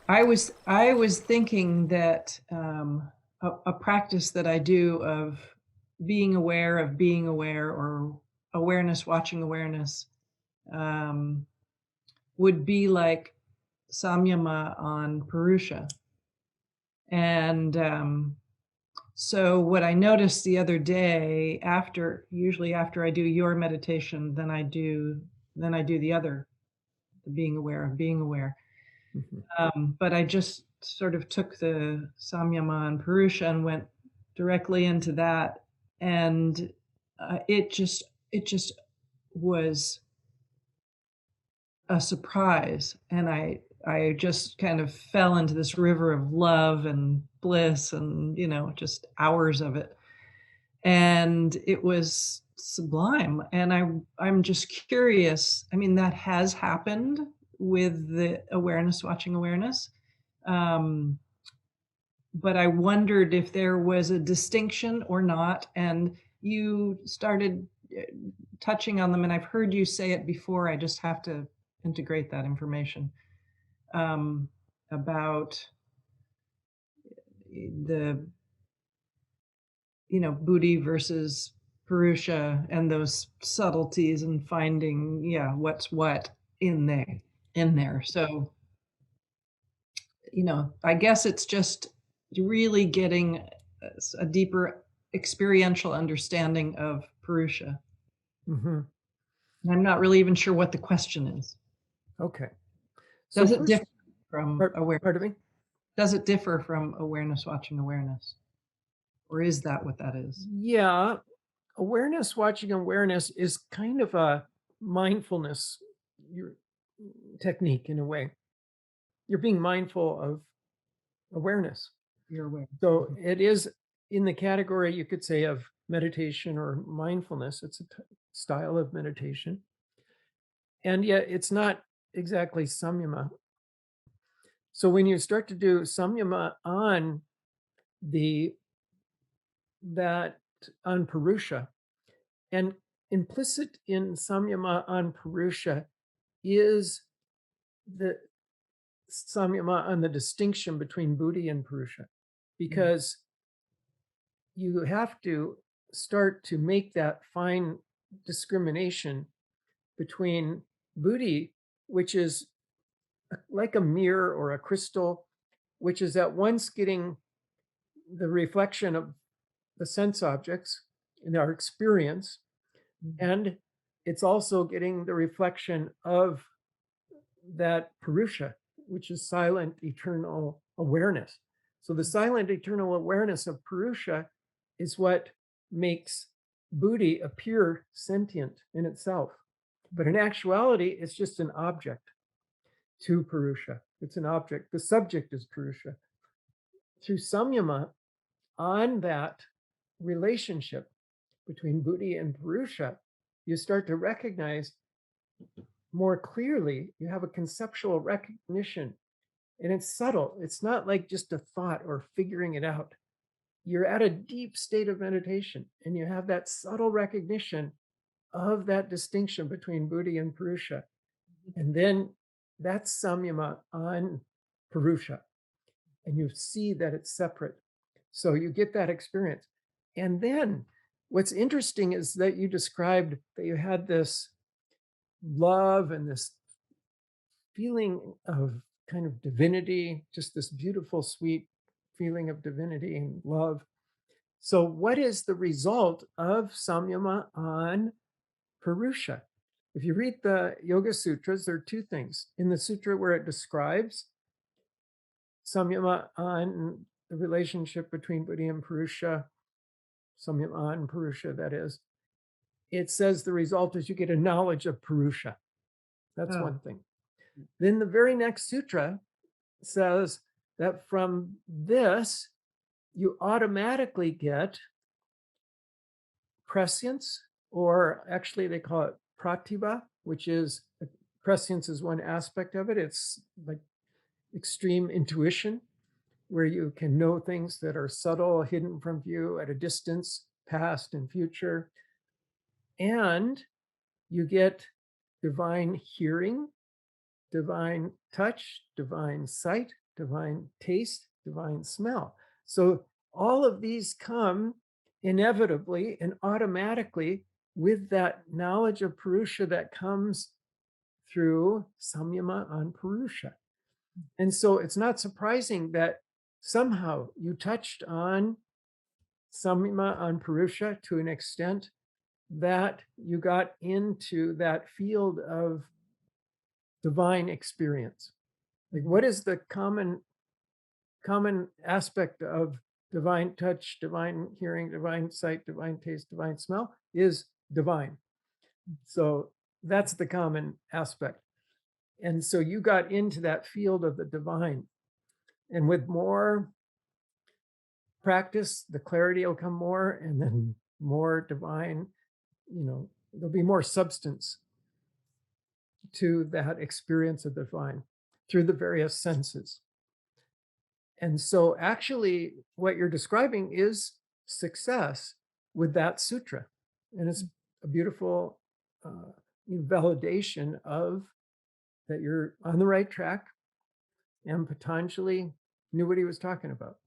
I was thinking that a practice that I do of being aware, or awareness watching awareness, um, would be like samyama on Purusha. And so what I noticed the other day, usually after I do your meditation, then I do the being aware of being aware. Mhm. But I just sort of took the samyama and Purusha and went directly into that, and it just was a surprise, and I just kind of fell into this river of love and bliss, and just hours of it, and it was sublime. And I'm just curious. I mean, that has happened with the awareness watching awareness. Um, but I wondered if there was a distinction or not. And you started touching on them, and I've heard you say it before. I just have to integrate that information, about the Buddhi versus Purusha, and those subtleties, and finding, yeah, what's what in there. So, I guess it's just really getting a deeper experiential understanding of Purusha. Mhm. And I'm not really even sure what the question is. Okay. So Does it first, differ from pardon me? does it differ from awareness watching awareness? Or is that what that is? Yeah, awareness watching awareness is kind of a mindfulness your technique in a way. You're being mindful of awareness. You're aware. So Mhm. it is in the category you could say of meditation or mindfulness. It's a style of meditation. And yet it's not exactly samyama. So when you start to do samyama on the that on Purusha, and implicit in samyama on Purusha is the samyama on the distinction between Buddhi and Purusha, Mm. because you have to start to make that fine discrimination between Buddhi, which is like a mirror or a crystal, which is at once getting the reflection of the sense objects in our experience, Mm. and it's also getting the reflection of that Purusha, which is silent, eternal awareness. So the silent, eternal awareness of Purusha is what makes Buddhi appear sentient in itself. But in actuality, it's just an object to Purusha. It's an object. The subject is Purusha. Through samyama on that relationship between Buddhi and Purusha, you start to recognize more clearly, you have a conceptual recognition, and it's subtle. It's not like just a thought or figuring it out. You're at a deep state of meditation and you have that subtle recognition of that distinction between Buddhi and Purusha. And then that's samyama on Purusha, and you see that it's separate. So you get that experience. And then what's interesting is that you described that you had this love and this feeling of kind of divinity, just this beautiful, sweet feeling of divinity and love. So, what is the result of samyama on Purusha? If you read the Yoga Sutras, there are two things. In the sutra where it describes samyama on the relationship between Buddhi and Purusha, samyama on Purusha, that is, it says the result is you get a knowledge of Purusha. That's Oh. one thing. Then the very next sutra says that from this, you automatically get prescience, or actually they call it pratibha, which is prescience is one aspect of it. It's like extreme intuition, where you can know things that are subtle, hidden from view at a distance, past and future. And you get divine hearing, divine touch, divine sight, divine taste, divine smell. So all of these come inevitably and automatically with that knowledge of Purusha that comes through samyama on Purusha. And so it's not surprising that somehow you touched on samyama on Purusha to an extent that you got into that field of divine experience. Like, what is the common aspect of divine touch, divine hearing, divine sight, divine taste, divine smell is divine. So that's the common aspect. And so you got into that field of the divine. And with more practice, the clarity will come more, and then more divine, there'll be more substance to that experience of the divine through the various senses. And so, actually, what you're describing is success with that sutra. And it's a beautiful validation of that you're on the right track. And Patanjali knew what he was talking about.